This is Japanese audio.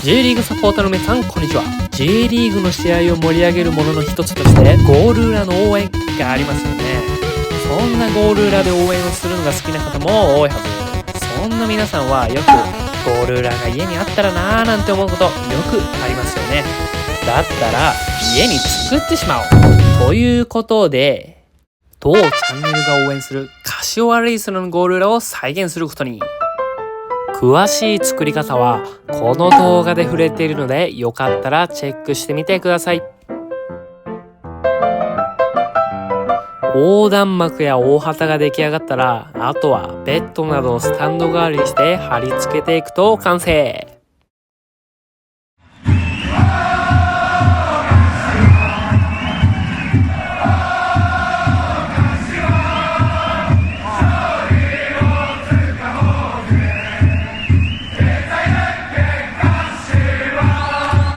J リーグサポーターの皆さん、こんにちは。 J リーグの試合を盛り上げるものの一つとしてゴール裏の応援がありますよね。そんなゴール裏で応援をするのが好きな方も多いはず。そんな皆さんはよくゴール裏が家にあったらなーなんて思うことよくありますよね。だったら家に作ってしまおうということで、当チャンネルが応援する柏レイソルのゴール裏を再現することに。詳しい作り方はこの動画で触れているので、よかったらチェックしてみてください。横断幕や大旗が出来上がったら、あとはベッドなどをスタンド代わりにして貼り付けていくと完成。